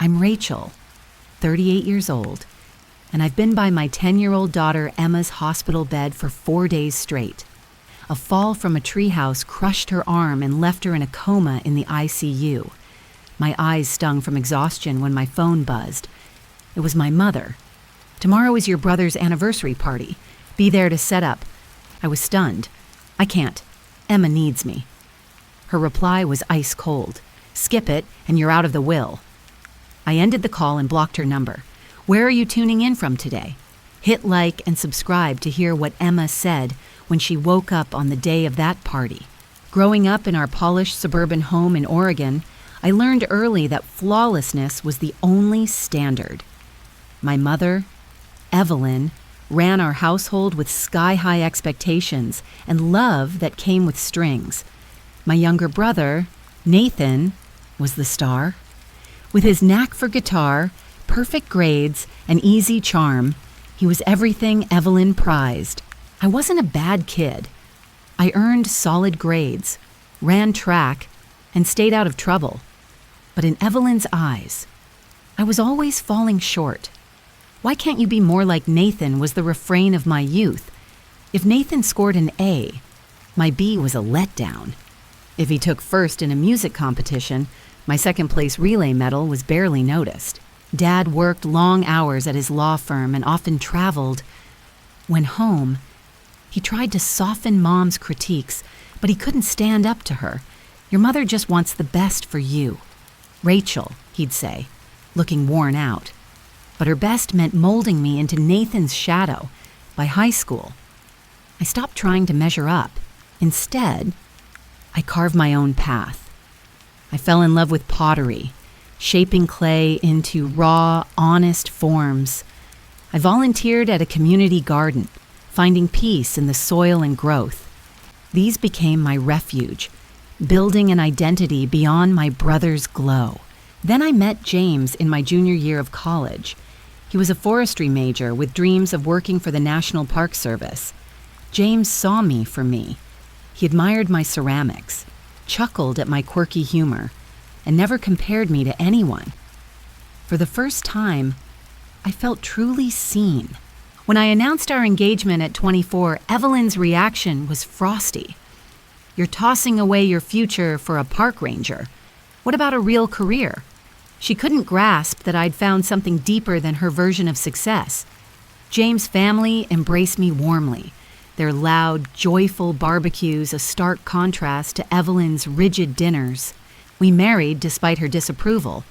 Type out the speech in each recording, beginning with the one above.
I'm Rachel, 38 years old, and I've been by my 10-year-old daughter Emma's hospital bed for 4 days straight. A fall from a treehouse crushed her arm and left her in a coma in the ICU. My eyes stung from exhaustion when my phone buzzed. It was my mother. "Tomorrow is your brother's anniversary party. Be there to set up." I was stunned. "I can't. Emma needs me." Her reply was ice cold. "Skip it, and you're out of the will." I ended the call and blocked her number. "Where are you tuning in from today?" Hit like and subscribe to hear what Emma said when she woke up on the day of that party. Growing up in our polished suburban home in Oregon, I learned early that flawlessness was the only standard. My mother, Evelyn, ran our household with sky-high expectations and love that came with strings. My younger brother, Nathan, was the star. With his knack for guitar, perfect grades, and easy charm, he was everything Evelyn prized. I wasn't a bad kid. I earned solid grades, ran track, and stayed out of trouble. But in Evelyn's eyes, I was always falling short. "Why can't you be more like Nathan?" was the refrain of my youth. If Nathan scored an A, my B was a letdown. If he took first in a music competition, my second-place relay medal was barely noticed. Dad worked long hours at his law firm and often traveled. When home, he tried to soften Mom's critiques, but he couldn't stand up to her. "Your mother just wants the best for you. Rachel," he'd say, looking worn out. But her best meant molding me into Nathan's shadow. By high school, I stopped trying to measure up. Instead, I carved my own path. I fell in love with pottery, shaping clay into raw, honest forms. I volunteered at a community garden, finding peace in the soil and growth. These became my refuge, building an identity beyond my brother's glow. Then I met James in my junior year of college. He was a forestry major with dreams of working for the National Park Service. James saw me for me. He admired my ceramics, chuckled at my quirky humor, and never compared me to anyone. For the first time, I felt truly seen. When I announced our engagement at 24, Evelyn's reaction was frosty. "You're tossing away your future for a park ranger. What about a real career?" She couldn't grasp that I'd found something deeper than her version of success. James' family embraced me warmly, their loud, joyful barbecues a stark contrast to Evelyn's rigid dinners. We married despite her disapproval.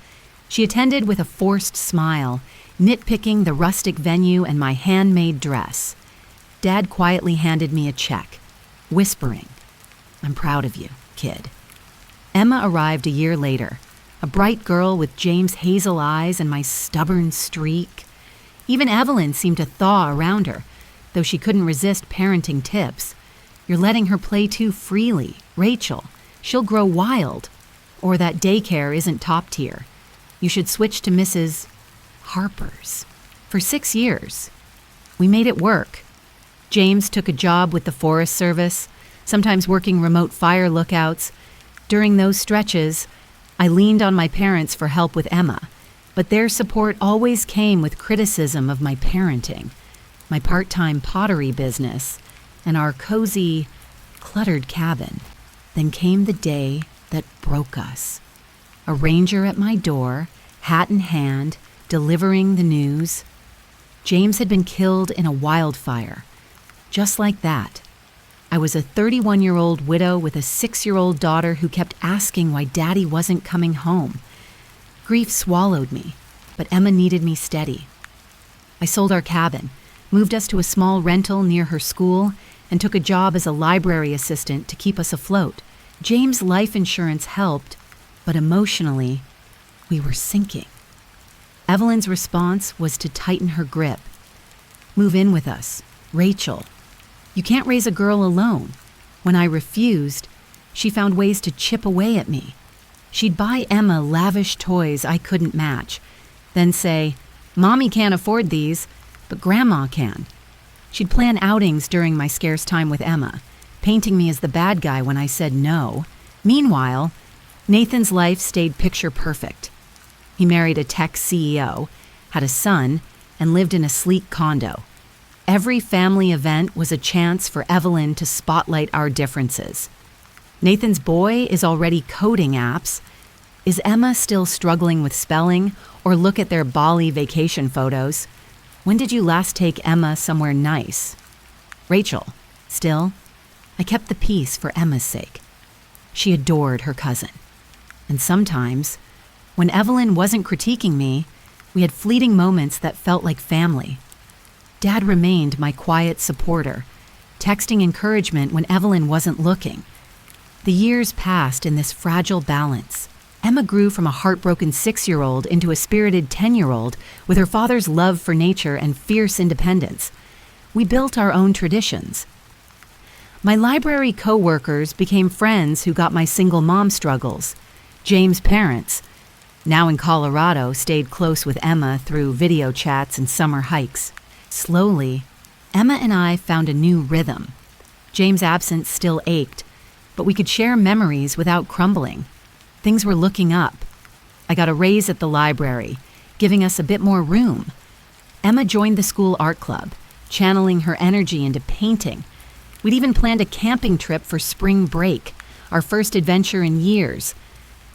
She attended with a forced smile, nitpicking the rustic venue and my handmade dress. Dad quietly handed me a check, whispering, "I'm proud of you, kid." Emma arrived a year later, a bright girl with James' hazel eyes and my stubborn streak. Even Evelyn seemed to thaw around her, though she couldn't resist parenting tips. "You're letting her play too freely, Rachel. She'll grow wild. Or that daycare isn't top tier. You should switch to Mrs. Harper's." For 6 years, we made it work. James took a job with the Forest Service, sometimes working remote fire lookouts. During those stretches, I leaned on my parents for help with Emma, but their support always came with criticism of my parenting, my part-time pottery business, and our cozy, cluttered cabin. Then came the day that broke us. A ranger at my door, hat in hand, delivering the news. James had been killed in a wildfire. Just like that. I was a 31-year-old widow with a 6-year-old daughter who kept asking why Daddy wasn't coming home. Grief swallowed me, but Emma needed me steady. I sold our cabin, moved us to a small rental near her school, and took a job as a library assistant to keep us afloat. James' life insurance helped, but emotionally, we were sinking. Evelyn's response was to tighten her grip. "Move in with us, Rachel. You can't raise a girl alone." When I refused, she found ways to chip away at me. She'd buy Emma lavish toys I couldn't match, then say, "Mommy can't afford these, but Grandma can." She'd plan outings during my scarce time with Emma, painting me as the bad guy when I said no. Meanwhile, Nathan's life stayed picture perfect. He married a tech CEO, had a son, and lived in a sleek condo. Every family event was a chance for Evelyn to spotlight our differences. Nathan's boy is already coding apps. Is Emma still struggling with spelling, or look at their Bali vacation photos? When did you last take Emma somewhere nice? Rachel, still? I kept the peace for Emma's sake. She adored her cousin. And sometimes, when Evelyn wasn't critiquing me, we had fleeting moments that felt like family. Dad remained my quiet supporter, texting encouragement when Evelyn wasn't looking. The years passed in this fragile balance. Emma grew from a heartbroken 6-year-old into a spirited 10-year-old with her father's love for nature and fierce independence. We built our own traditions. My library co-workers became friends who got my single mom struggles. James' parents, now in Colorado, stayed close with Emma through video chats and summer hikes. Slowly, Emma and I found a new rhythm. James' absence still ached, but we could share memories without crumbling. Things were looking up. I got a raise at the library, giving us a bit more room. Emma joined the school art club, channeling her energy into painting. We'd even planned a camping trip for spring break, our first adventure in years.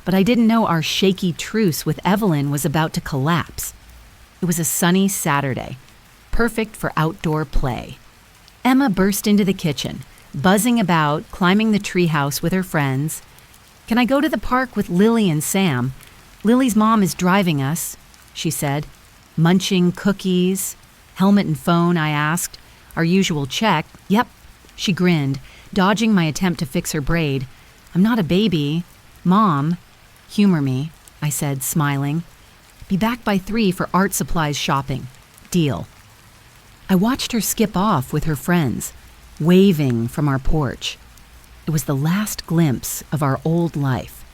But I didn't know our shaky truce with Evelyn was about to collapse. It was a sunny Saturday, perfect for outdoor play. Emma burst into the kitchen, buzzing about, climbing the treehouse with her friends. "Can I go to the park with Lily and Sam? Lily's mom is driving us," she said. "Munching cookies." "Helmet and phone?" I asked. Our usual check. "Yep," she grinned, dodging my attempt to fix her braid. "I'm not a baby. Mom." "Humor me," I said, smiling. "Be back by 3 for art supplies shopping." "Deal." I watched her skip off with her friends, waving from our porch. It was the last glimpse of our old life.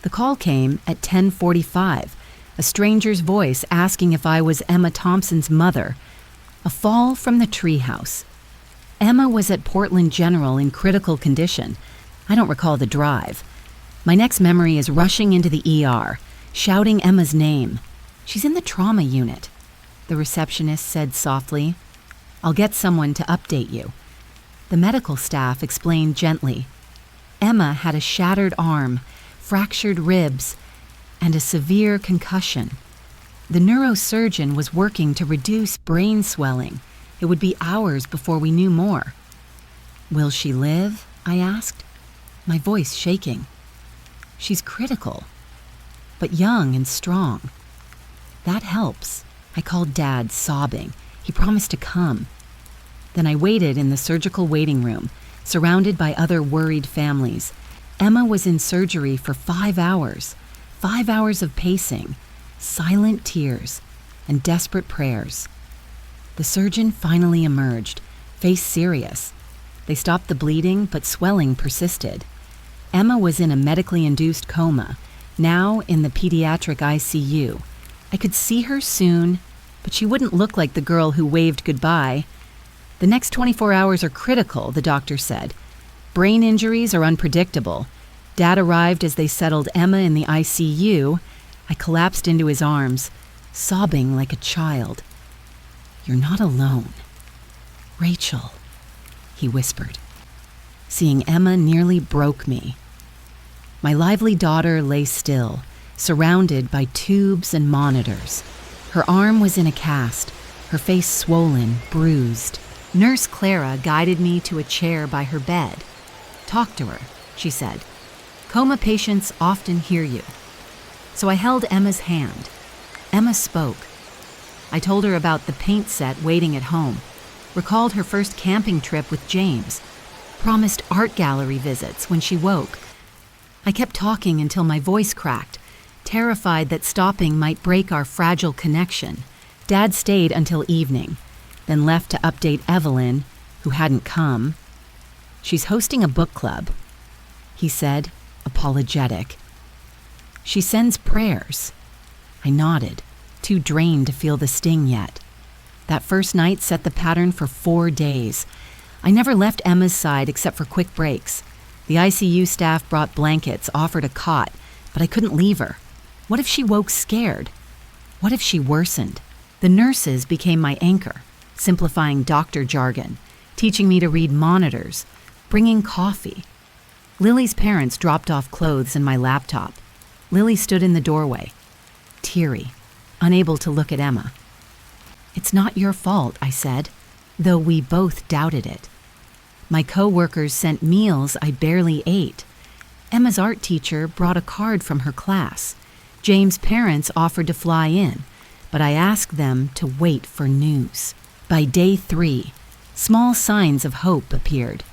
The call came at 10:45, a stranger's voice asking if I was Emma Thompson's mother. A fall from the treehouse. Emma was at Portland General in critical condition. I don't recall the drive. My next memory is rushing into the ER, shouting Emma's name. "She's in the trauma unit," the receptionist said softly. "I'll get someone to update you." The medical staff explained gently. Emma had a shattered arm, fractured ribs, and a severe concussion. The neurosurgeon was working to reduce brain swelling. It would be hours before we knew more. "Will she live?" I asked, my voice shaking. "She's critical, but young and strong." "That helps." I called Dad, sobbing. He promised to come. Then I waited in the surgical waiting room, surrounded by other worried families. Emma was in surgery for 5 hours. 5 hours of pacing, silent tears, and desperate prayers. The surgeon finally emerged, face serious. They stopped the bleeding, but swelling persisted. Emma was in a medically induced coma, now in the pediatric ICU. I could see her soon, but she wouldn't look like the girl who waved goodbye. "The next 24 hours are critical," the doctor said. "Brain injuries are unpredictable." Dad arrived as they settled Emma in the ICU. I collapsed into his arms, sobbing like a child. "You're not alone. Rachel," he whispered. Seeing Emma nearly broke me. My lively daughter lay still, surrounded by tubes and monitors. Her arm was in a cast, her face swollen, bruised. Nurse Clara guided me to a chair by her bed. "Talk to her," she said. "Coma patients often hear you." So I held Emma's hand. Emma spoke. I told her about the paint set waiting at home, recalled her first camping trip with James, promised art gallery visits when she woke. I kept talking until my voice cracked, terrified that stopping might break our fragile connection. Dad stayed until evening, then left to update Evelyn, who hadn't come. "She's hosting a book club," he said, apologetic. "She sends prayers." I nodded, too drained to feel the sting yet. That first night set the pattern for 4 days. I never left Emma's side except for quick breaks. The ICU staff brought blankets, offered a cot, but I couldn't leave her. What if she woke scared? What if she worsened? The nurses became my anchor, simplifying doctor jargon, teaching me to read monitors, bringing coffee. Lily's parents dropped off clothes and my laptop. Lily stood in the doorway, teary, unable to look at Emma. "It's not your fault," I said, though we both doubted it. My co-workers sent meals I barely ate. Emma's art teacher brought a card from her class. James' parents offered to fly in, but I asked them to wait for news. By day 3, small signs of hope appeared.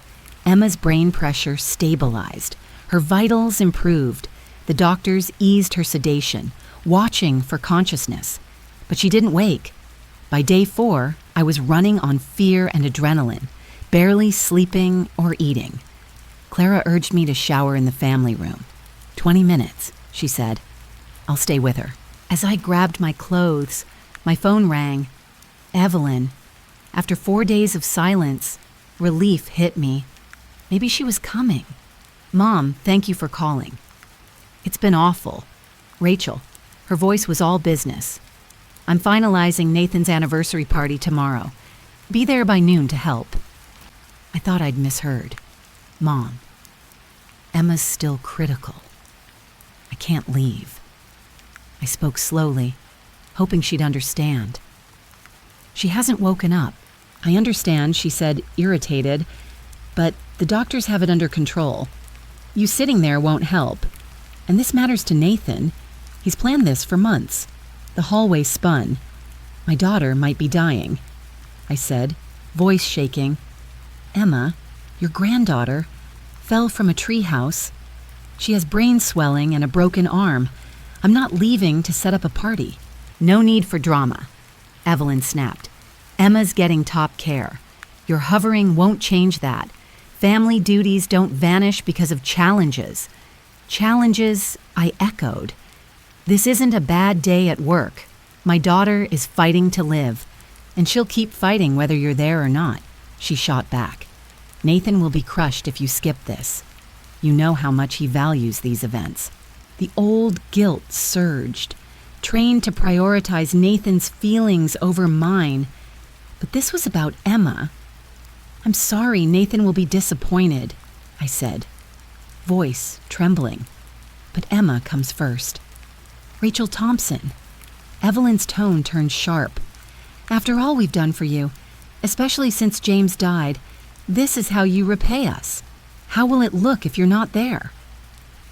Emma's brain pressure stabilized. Her vitals improved. The doctors eased her sedation, watching for consciousness. But she didn't wake. By day 4, I was running on fear and adrenaline, barely sleeping or eating. Clara urged me to shower in the family room. 20 minutes, she said. I'll stay with her. As I grabbed my clothes, my phone rang. Evelyn. After 4 days of silence, relief hit me. Maybe she was coming. Mom, thank you for calling. It's been awful. Rachel. Her voice was all business. I'm finalizing Nathan's anniversary party tomorrow. Be there by noon to help. I thought I'd misheard. Mom. Emma's still critical. I can't leave. I spoke slowly, hoping she'd understand. She hasn't woken up. I understand, she said, irritated, but the doctors have it under control. You sitting there won't help. And this matters to Nathan. He's planned this for months. The hallway spun. My daughter might be dying. I said, voice shaking. Emma, your granddaughter, fell from a treehouse. She has brain swelling and a broken arm. I'm not leaving to set up a party. No need for drama. Evelyn snapped. Emma's getting top care. Your hovering won't change that. Family duties don't vanish because of challenges. Challenges, I echoed. This isn't a bad day at work. My daughter is fighting to live, and she'll keep fighting whether you're there or not, she shot back. Nathan will be crushed if you skip this. You know how much he values these events. The old guilt surged, trained to prioritize Nathan's feelings over mine. But this was about Emma. I'm sorry Nathan will be disappointed, I said, voice trembling. But Emma comes first. Rachel Thompson. Evelyn's tone turned sharp. After all we've done for you, especially since James died, this is how you repay us. How will it look if you're not there?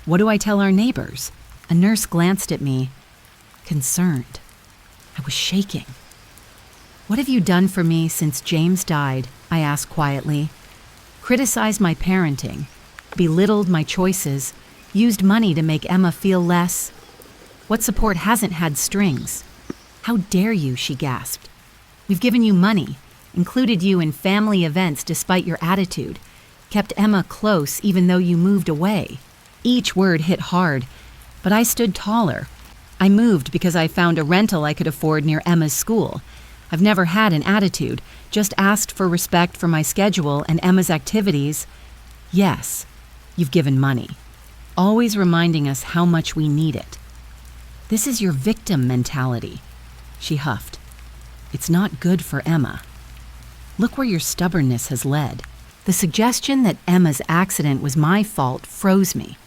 What do I tell our neighbors? A nurse glanced at me, concerned. I was shaking. What have you done for me since James died? I asked quietly. Criticized my parenting, belittled my choices, used money to make Emma feel less. What support hasn't had strings? How dare you, she gasped. We've given you money, included you in family events despite your attitude, kept Emma close even though you moved away. Each word hit hard, but I stood taller. I moved because I found a rental I could afford near Emma's school. I've never had an attitude, just asked for respect for my schedule and Emma's activities. Yes, you've given money, always reminding us how much we need it. This is your victim mentality, she huffed. It's not good for Emma. Look where your stubbornness has led. The suggestion that Emma's accident was my fault froze me.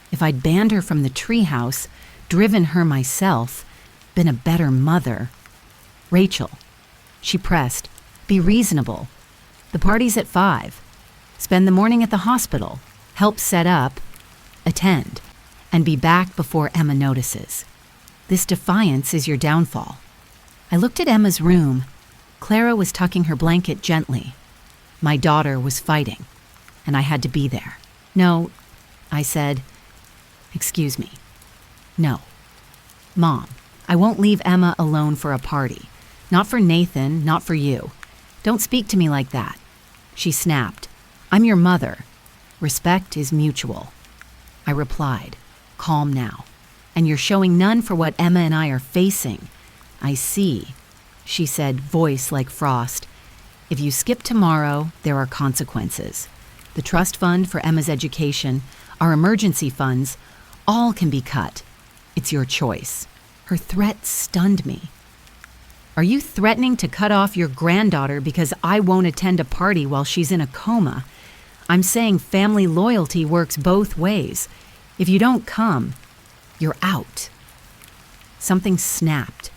If I'd banned her from the treehouse, driven her myself, been a better mother. Rachel, she pressed, be reasonable. The party's at 5. Spend the morning at the hospital, help set up, attend, and be back before Emma notices. This defiance is your downfall. I looked at Emma's room. Clara was tucking her blanket gently. My daughter was fighting, and I had to be there. No, I said. Excuse me. No. Mom, I won't leave Emma alone for a party. Not for Nathan, not for you. Don't speak to me like that. She snapped. I'm your mother. Respect is mutual. I replied, calm now. And you're showing none for what Emma and I are facing. I see, she said, voice like frost. If you skip tomorrow, there are consequences. The trust fund for Emma's education, our emergency funds, all can be cut. It's your choice." Her threat stunned me. "Are you threatening to cut off your granddaughter because I won't attend a party while she's in a coma? I'm saying family loyalty works both ways. If you don't come, you're out." Something snapped.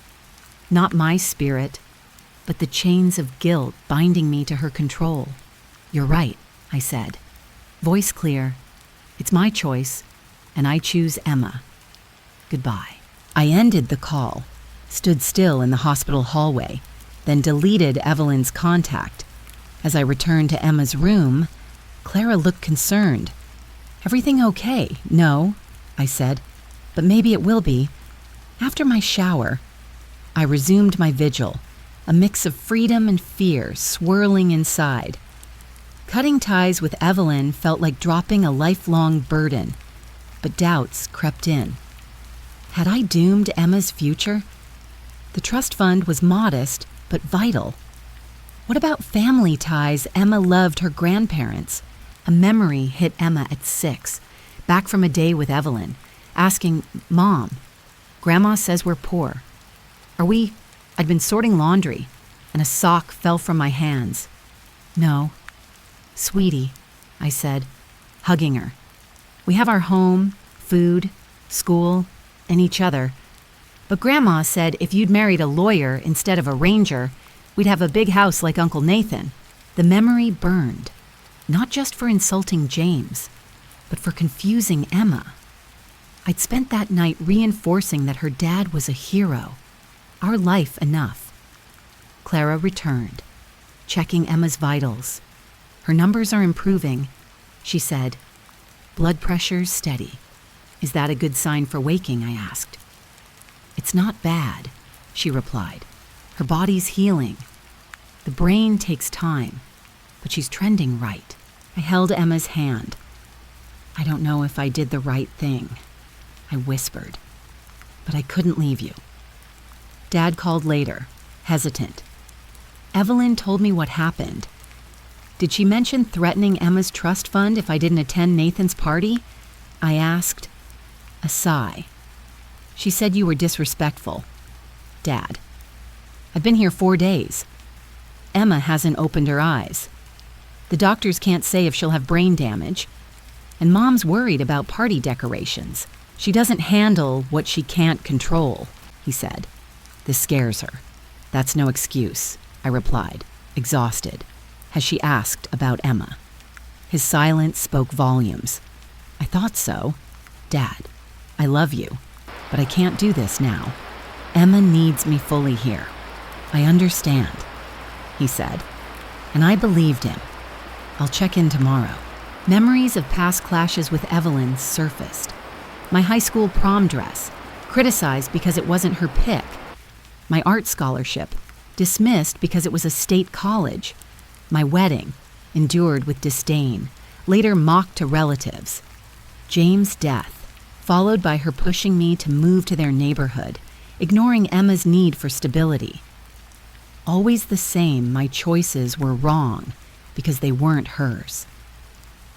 Not my spirit, but the chains of guilt binding me to her control. "You're right," I said, voice clear. "It's my choice, and I choose Emma. Goodbye." I ended the call, stood still in the hospital hallway, then deleted Evelyn's contact. As I returned to Emma's room, Clara looked concerned. "Everything okay?" "No," I said, "but maybe it will be. After my shower." I resumed my vigil, a mix of freedom and fear swirling inside. Cutting ties with Evelyn felt like dropping a lifelong burden, but doubts crept in. Had I doomed Emma's future? The trust fund was modest, but vital. What about family ties? Emma loved her grandparents. A memory hit Emma at 6, back from a day with Evelyn, asking, "Mom, Grandma says we're poor. Are we?" I'd been sorting laundry, and a sock fell from my hands. "No." "Sweetie," I said, hugging her. "We have our home, food, school, and each other. But Grandma said if you'd married a lawyer instead of a ranger, we'd have a big house like Uncle Nathan." The memory burned, not just for insulting James, but for confusing Emma. I'd spent that night reinforcing that her dad was a hero, our life enough. Clara returned, checking Emma's vitals. "Her numbers are improving," she said. "Blood pressure's steady." "Is that a good sign for waking?" I asked. "It's not bad," she replied. "Her body's healing. The brain takes time, but she's trending right." I held Emma's hand. "I don't know if I did the right thing," I whispered, "but I couldn't leave you." Dad called later, hesitant. "Evelyn told me what happened. Did she mention threatening Emma's trust fund if I didn't attend Nathan's party?" I asked. A sigh. "She said you were disrespectful." Dad: "I've been here 4 days. Emma hasn't opened her eyes. The doctors can't say if she'll have brain damage. And Mom's worried about party decorations. She doesn't handle what she can't control," he said. "This scares her." "That's no excuse," I replied, exhausted. "Has she asked about Emma?" His silence spoke volumes. "I thought so. Dad, I love you, but I can't do this now. Emma needs me fully here." "I understand," he said, and I believed him. "I'll check in tomorrow." Memories of past clashes with Evelyn surfaced. My high school prom dress, criticized because it wasn't her pick. My art scholarship, dismissed because it was a state college. My wedding, endured with disdain, later mocked to relatives. James' death, followed by her pushing me to move to their neighborhood, ignoring Emma's need for stability. Always the same, my choices were wrong because they weren't hers.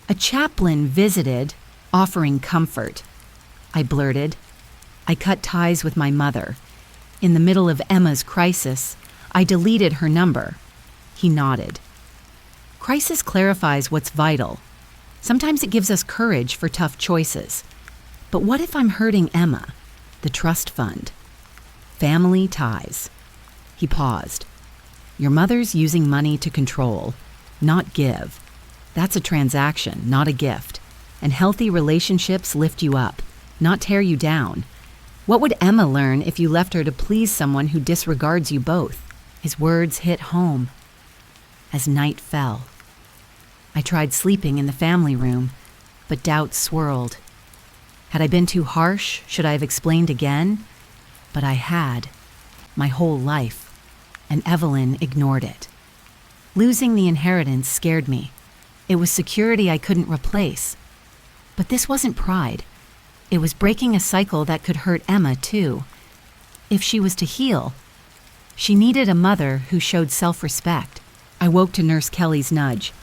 A chaplain visited, offering comfort. I blurted. I cut ties with my mother. In the middle of Emma's crisis, I deleted her number. He nodded. Crisis clarifies what's vital. Sometimes it gives us courage for tough choices. But what if I'm hurting Emma, the trust fund? Family ties. He paused. Your mother's using money to control, not give. That's a transaction, not a gift. And healthy relationships lift you up, not tear you down. What would Emma learn if you left her to please someone who disregards you both? His words hit home. As night fell, I tried sleeping in the family room, but doubts swirled. Had I been too harsh? Should I have explained again? But I had, my whole life, and Evelyn ignored it. Losing the inheritance scared me. It was security I couldn't replace. But this wasn't pride. It was breaking a cycle that could hurt Emma, too. If she was to heal, she needed a mother who showed self-respect. I woke to Nurse Kelly's nudge.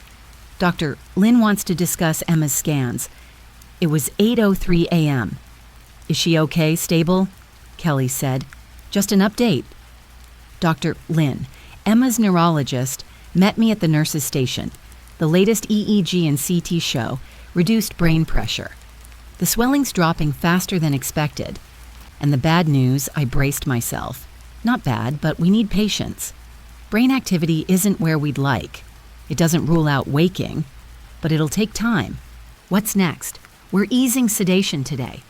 "Dr. Lynn wants to discuss Emma's scans." It was 8:03 a.m. Is she okay, stable? Kelly said. Just an update. Dr. Lynn, Emma's neurologist, met me at the nurse's station. The latest EEG and CT show reduced brain pressure. The swelling's dropping faster than expected. And the bad news, I braced myself. Not bad, but we need patience. Brain activity isn't where we'd like. It doesn't rule out waking, but it'll take time. What's next? We're easing sedation today.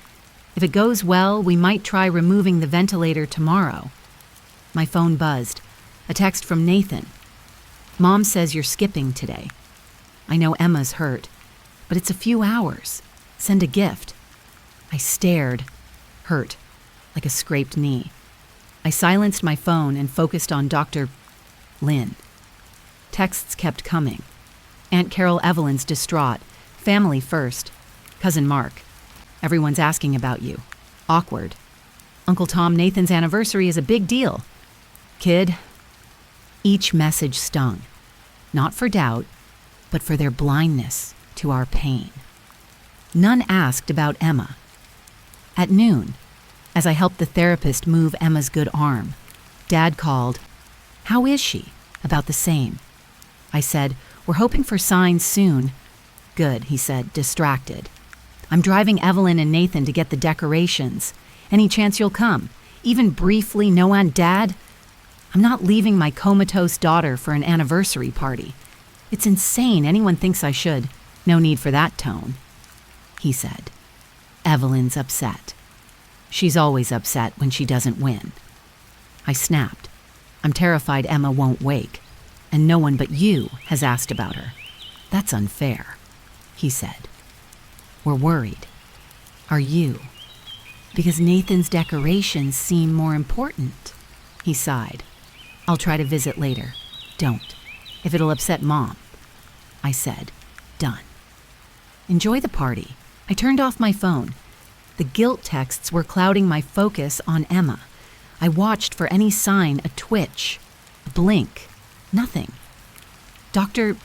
If it goes well, we might try removing the ventilator tomorrow. My phone buzzed. A text from Nathan. Mom says you're skipping today. I know Emma's hurt, but it's a few hours. Send a gift. I stared, hurt, like a scraped knee. I silenced my phone and focused on Dr. Lynn. Texts kept coming. Aunt Carol Evelyn's distraught. Family first. Cousin Mark. Everyone's asking about you. Awkward. Uncle Tom Nathan's anniversary is a big deal. Kid. Each message stung. Not for doubt, but for their blindness to our pain. None asked about Emma. At noon, as I helped the therapist move Emma's good arm, Dad called. How is she? About the same. I said, we're hoping for signs soon. Good, he said, distracted. I'm driving Evelyn and Nathan to get the decorations. Any chance you'll come? Even briefly, no on Dad? I'm not leaving my comatose daughter for an anniversary party. It's insane anyone thinks I should. No need for that tone. He said, Evelyn's upset. She's always upset when she doesn't win. I snapped. I'm terrified Emma won't wake, and no one but you has asked about her. That's unfair, he said. We're worried. Are you? Because Nathan's decorations seem more important, he sighed. I'll try to visit later. Don't, if it'll upset Mom. I said, done. Enjoy the party. I turned off my phone. The guilt texts were clouding my focus on Emma. I watched for any sign, a twitch, a blink, nothing. Dr.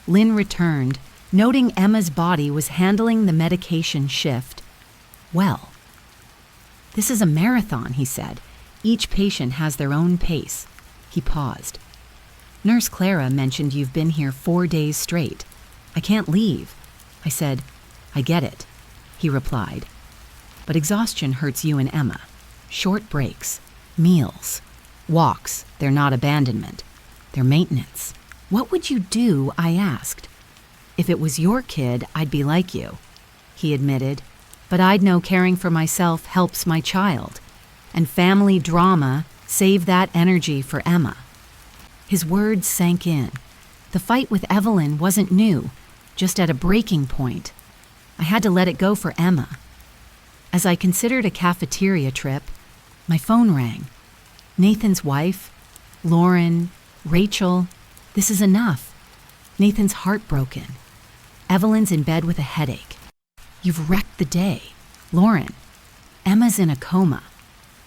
Lynn returned, noting Emma's body was handling the medication shift well. This is a marathon, he said. Each patient has their own pace. He paused. Nurse Clara mentioned you've been here 4 days straight. I can't leave. I said, I get it. He replied. But exhaustion hurts you and Emma. Short breaks, meals, walks, they're not abandonment. They're maintenance. What would you do, I asked. If it was your kid, I'd be like you, he admitted. But I'd know caring for myself helps my child. And family drama save that energy for Emma. His words sank in. The fight with Evelyn wasn't new, just at a breaking point. I had to let it go for Emma. As I considered a cafeteria trip, my phone rang. Nathan's wife, Lauren, Rachel, this is enough. Nathan's heartbroken. Evelyn's in bed with a headache. You've wrecked the day. Lauren, Emma's in a coma.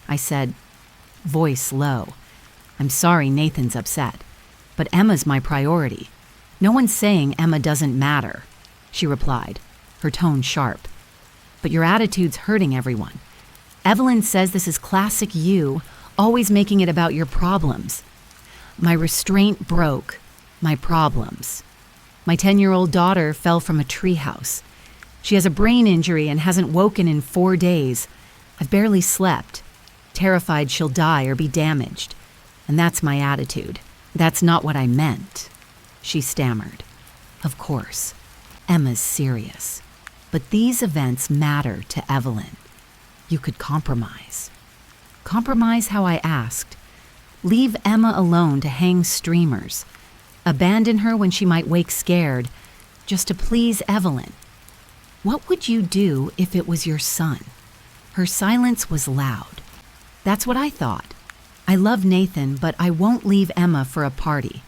I said, voice low. I'm sorry Nathan's upset, but Emma's my priority. No one's saying Emma doesn't matter, she replied, her tone sharp. But your attitude's hurting everyone. Evelyn says this is classic you, always making it about your problems. My restraint broke. My problems. My 10-year-old daughter fell from a treehouse. She has a brain injury and hasn't woken in 4 days. I've barely slept, terrified she'll die or be damaged. And that's my attitude. That's not what I meant, she stammered. Of course, Emma's serious. But these events matter to Evelyn. You could compromise. Compromise how I asked. Leave Emma alone to hang streamers. Abandon her when she might wake scared, just to please Evelyn. What would you do if it was your son? Her silence was loud. That's what I thought. I love Nathan, but I won't leave Emma for a party.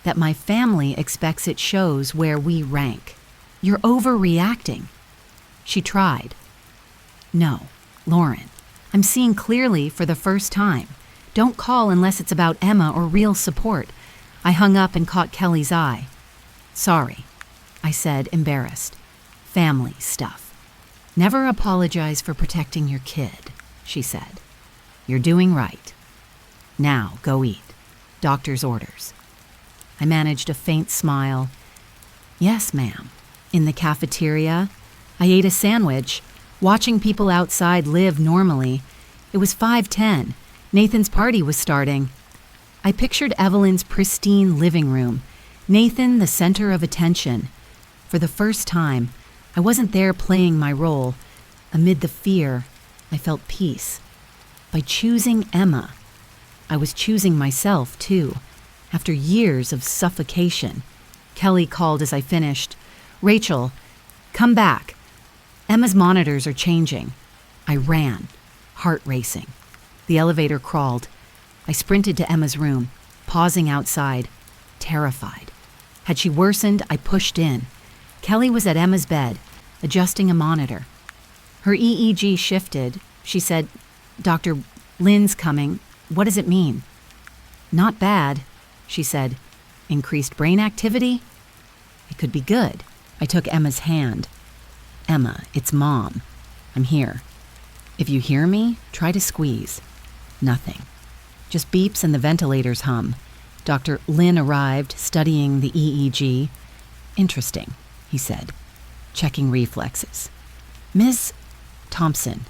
That my family expects it shows where we rank. You're overreacting. She tried. No, Lauren, I'm seeing clearly for the first time. Don't call unless it's about Emma or real support. I hung up and caught Kelly's eye. Sorry, I said, embarrassed. Family stuff. "Never apologize for protecting your kid," she said. "You're doing right. Now, go eat. Doctor's orders." I managed a faint smile. "Yes, ma'am." In the cafeteria, I ate a sandwich, watching people outside live normally. It was 5:10. Nathan's party was starting. I pictured Evelyn's pristine living room, Nathan the center of attention. For the first time, I wasn't there playing my role. Amid the fear, I felt peace. By choosing Emma, I was choosing myself, too. After years of suffocation, Kelly called as I finished. "Rachel, come back. Emma's monitors are changing." I ran, heart racing. The elevator crawled. I sprinted to Emma's room, pausing outside, terrified. Had she worsened, I pushed in. Kelly was at Emma's bed, adjusting a monitor. Her EEG shifted. She said, "Dr. Lynn's coming. What does it mean?" "Not bad," she said. "Increased brain activity? It could be good." I took Emma's hand. "Emma, it's Mom. I'm here. If you hear me, try to squeeze." Nothing. Just beeps and the ventilators hum. Dr. Lynn arrived, studying the EEG. "Interesting," he said, checking reflexes. "Ms. Thompson,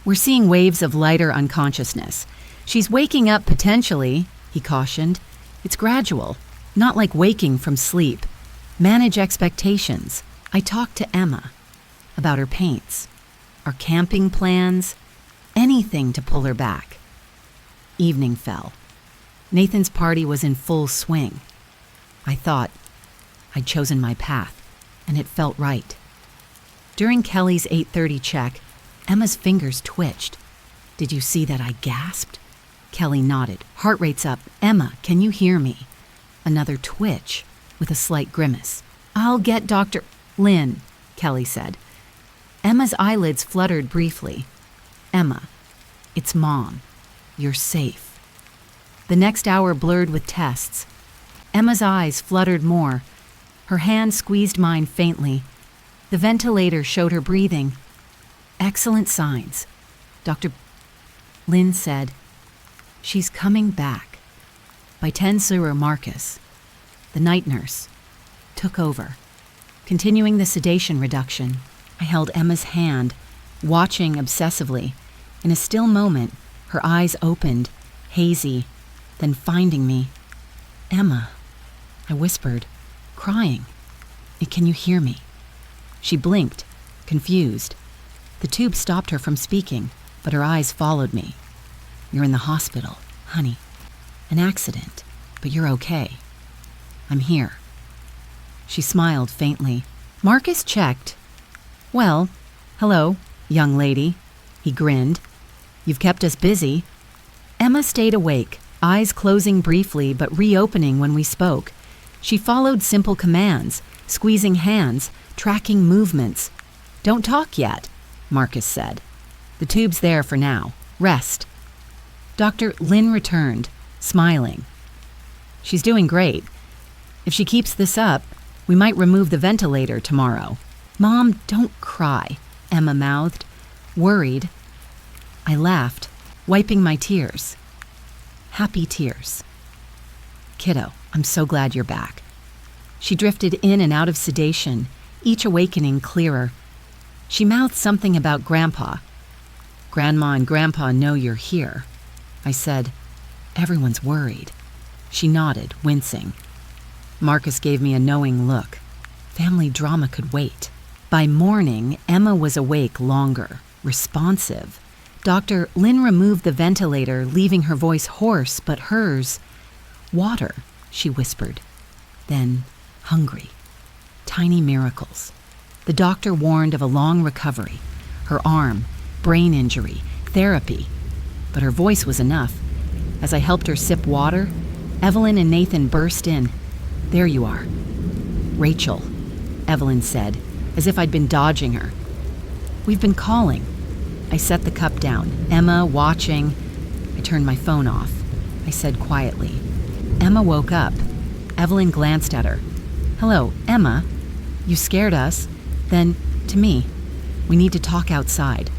we're seeing waves of lighter unconsciousness. She's waking up potentially," he cautioned. "It's gradual, not like waking from sleep. Manage expectations." I talked to Emma about her paints, our camping plans, anything to pull her back. Evening fell. Nathan's party was in full swing. I thought I'd chosen my path, and it felt right. During Kelly's 8:30 check, Emma's fingers twitched. "Did you see that I gasped?" Kelly nodded, heart rate's up. "Emma, can you hear me?" Another twitch, with a slight grimace. "I'll get Dr. Lynn," Kelly said. Emma's eyelids fluttered briefly. "Emma, it's Mom. You're safe." The next hour blurred with tests. Emma's eyes fluttered more. Her hand squeezed mine faintly. The ventilator showed her breathing. Excellent signs. Dr. Lynn said, "She's coming back." By 10:00, Marcus, the night nurse, took over, continuing the sedation reduction. I held Emma's hand, watching obsessively. In a still moment, her eyes opened, hazy, then finding me. "Emma," I whispered, crying. "Can you hear me?" She blinked, confused. The tube stopped her from speaking, but her eyes followed me. "You're in the hospital, honey. An accident, but you're okay. I'm here." She smiled faintly. Marcus checked. "Well, hello, young lady." He grinned. "You've kept us busy." Emma stayed awake, eyes closing briefly but reopening when we spoke. She followed simple commands, squeezing hands, tracking movements. "Don't talk yet," Marcus said. "The tube's there for now. Rest." Dr. Lynn returned, smiling. "She's doing great. If she keeps this up, we might remove the ventilator tomorrow." "Mom, don't cry," Emma mouthed, worried. I laughed, wiping my tears. Happy tears. "Kiddo, I'm so glad you're back." She drifted in and out of sedation, each awakening clearer. She mouthed something about Grandpa. "Grandma and Grandpa know you're here." I said, "Everyone's worried." She nodded, wincing. Marcus gave me a knowing look. Family drama could wait. By morning, Emma was awake longer, responsive. Dr. Lynn removed the ventilator, leaving her voice hoarse, but hers. "Water," she whispered. Then, hungry. Tiny miracles. The doctor warned of a long recovery. Her arm, brain injury, therapy. But her voice was enough. As I helped her sip water, Evelyn and Nathan burst in. "There you are." "Rachel," Evelyn said, as if I'd been dodging her. "We've been calling." I set the cup down, Emma watching. I turned my phone off. I said quietly. Emma woke up. Evelyn glanced at her. "Hello, Emma. You scared us." Then, to me, We need to talk outside.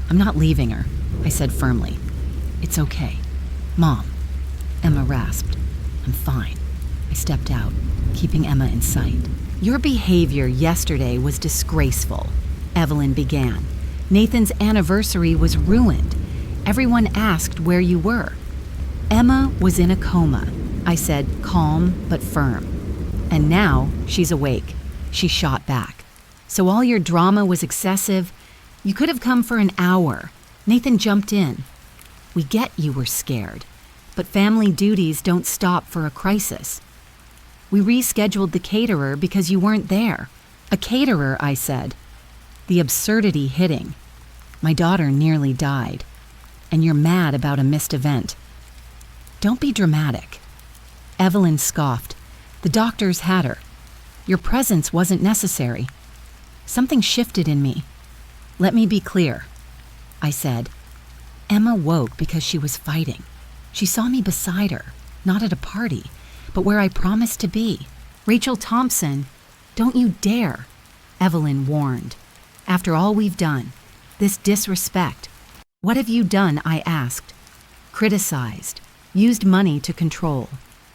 I'm not leaving her, I said firmly. It's okay. Mom, Emma rasped. I'm fine. I stepped out, keeping Emma in sight. Your behavior yesterday was disgraceful, Evelyn began. Nathan's anniversary was ruined. Everyone asked where you were. Emma was in a coma, I said, calm but firm. And now she's awake. She shot back. So all your drama was excessive? You could have come for an hour. Nathan jumped in. We get you were scared, but family duties don't stop for a crisis. We rescheduled the caterer because you weren't there. A caterer, I said. The absurdity hitting. My daughter nearly died, and you're mad about a missed event. Don't be dramatic. Evelyn scoffed. The doctors had her. Your presence wasn't necessary. Something shifted in me. Let me be clear, I said. Emma woke because she was fighting. She saw me beside her, not at a party, but where I promised to be. Rachel Thompson, don't you dare, Evelyn warned. After all we've done, this disrespect. What have you done, I asked. Criticized, used money to control.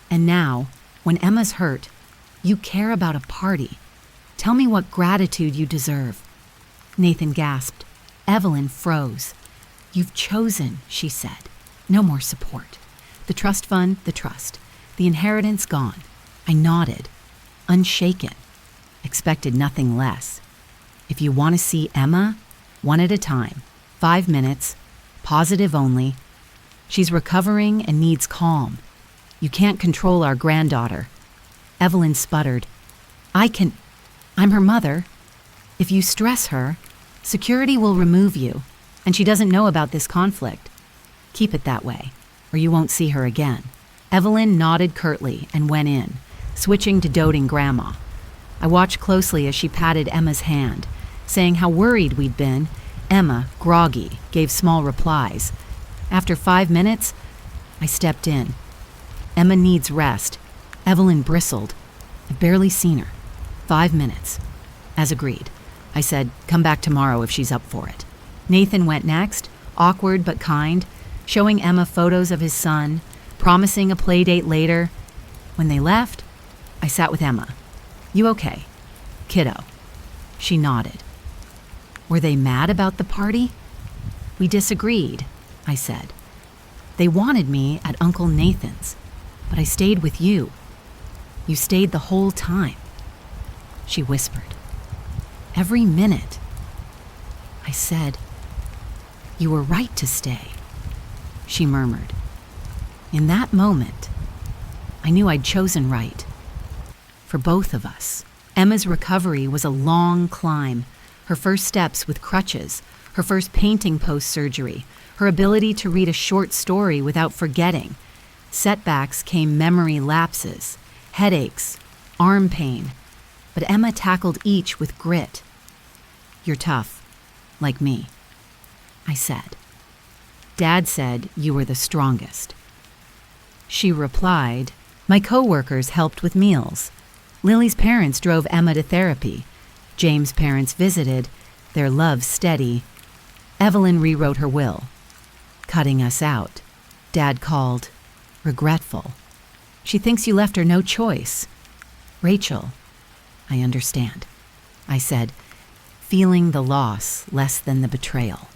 And now, when Emma's hurt, you care about a party. Tell me what gratitude you deserve. Nathan gasped. Evelyn froze. You've chosen, she said. No more support. The trust fund, the trust. The inheritance gone. I nodded, unshaken. Expected nothing less. If you want to see Emma, one at a time, 5 minutes, positive only. She's recovering and needs calm. You can't control our granddaughter. Evelyn sputtered. I'm her mother. If you stress her, security will remove you, and she doesn't know about this conflict. Keep it that way, or you won't see her again. Evelyn nodded curtly and went in, switching to doting grandma. I watched closely as she patted Emma's hand, saying how worried we'd been. Emma, groggy, gave small replies. After 5 minutes, I stepped in. Emma needs rest. Evelyn bristled. I've barely seen her. 5 minutes. As agreed. I said, come back tomorrow if she's up for it. Nathan went next, awkward but kind, showing Emma photos of his son, promising a play date later. When they left, I sat with Emma. You okay? Kiddo. She nodded. Were they mad about the party? We disagreed, I said. They wanted me at Uncle Nathan's, but I stayed with you. You stayed the whole time. She whispered. Every minute. I said, you were right to stay, she murmured. In that moment, I knew I'd chosen right. For both of us. Emma's recovery was a long climb. Her first steps with crutches, her first painting post-surgery, her ability to read a short story without forgetting. Setbacks came memory lapses, headaches, arm pain. But Emma tackled each with grit. You're tough, like me, I said. Dad said you were the strongest. She replied, my coworkers helped with meals. Lily's parents drove Emma to therapy. James' parents visited, their love steady. Evelyn rewrote her will, cutting us out. Dad called, regretful. She thinks you left her no choice. Rachel, I understand, I said, feeling the loss less than the betrayal.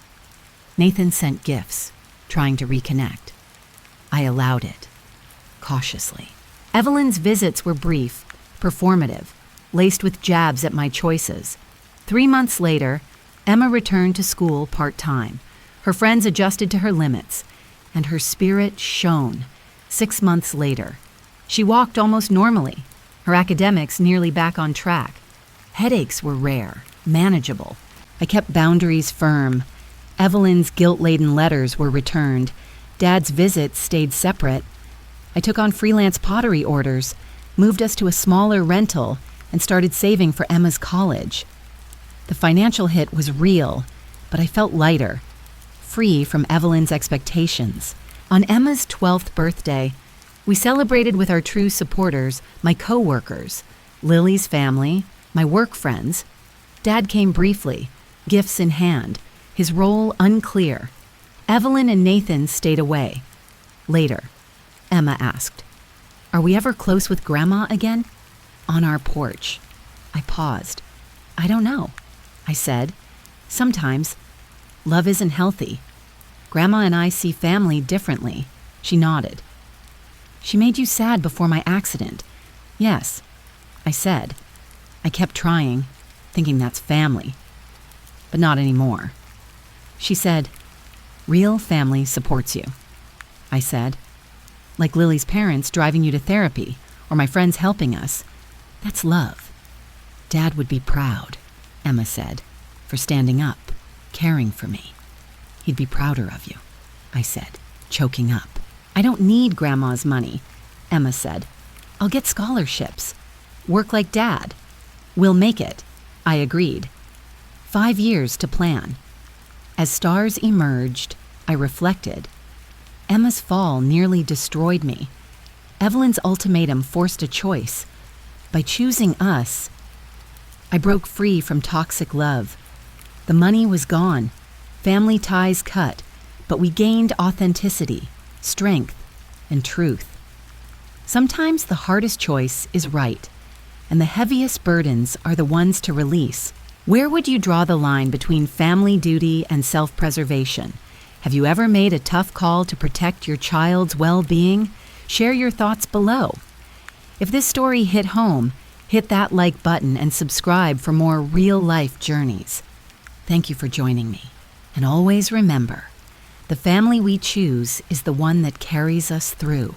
Nathan sent gifts, trying to reconnect. I allowed it, cautiously. Evelyn's visits were brief, performative, laced with jabs at my choices. 3 months later, Emma returned to school part-time. Her friends adjusted to her limits, and her spirit shone. 6 months later, she walked almost normally, her academics nearly back on track. Headaches were rare, manageable. I kept boundaries firm. Evelyn's guilt-laden letters were returned. Dad's visits stayed separate. I took on freelance pottery orders, moved us to a smaller rental, and started saving for Emma's college. The financial hit was real, but I felt lighter, free from Evelyn's expectations. On Emma's 12th birthday, we celebrated with our true supporters, my co-workers, Lily's family, my work friends. Dad came briefly, gifts in hand, his role unclear. Evelyn and Nathan stayed away. Later, Emma asked, "Are we ever close with Grandma again?" "On our porch." I paused. "I don't know," I said. "Sometimes. Love isn't healthy. Grandma and I see family differently." She nodded. "She made you sad before my accident." "Yes," I said. I kept trying, thinking that's family. But not anymore. She said, "Real family supports you." I said, "Like Lily's parents driving you to therapy, or my friends helping us. That's love." "Dad would be proud," Emma said, "for standing up, caring for me." "He'd be prouder of you," I said, choking up. "I don't need Grandma's money," Emma said. "I'll get scholarships. Work like Dad. We'll make it," I agreed. 5 years to plan. As stars emerged, I reflected. Emma's fall nearly destroyed me. Evelyn's ultimatum forced a choice. By choosing us, I broke free from toxic love. The money was gone, family ties cut, but we gained authenticity, strength, and truth. Sometimes the hardest choice is right, and the heaviest burdens are the ones to release. Where would you draw the line between family duty and self-preservation? Have you ever made a tough call to protect your child's well-being? Share your thoughts below. If this story hit home, hit that like button and subscribe for more real-life journeys. Thank you for joining me. And always remember, the family we choose is the one that carries us through.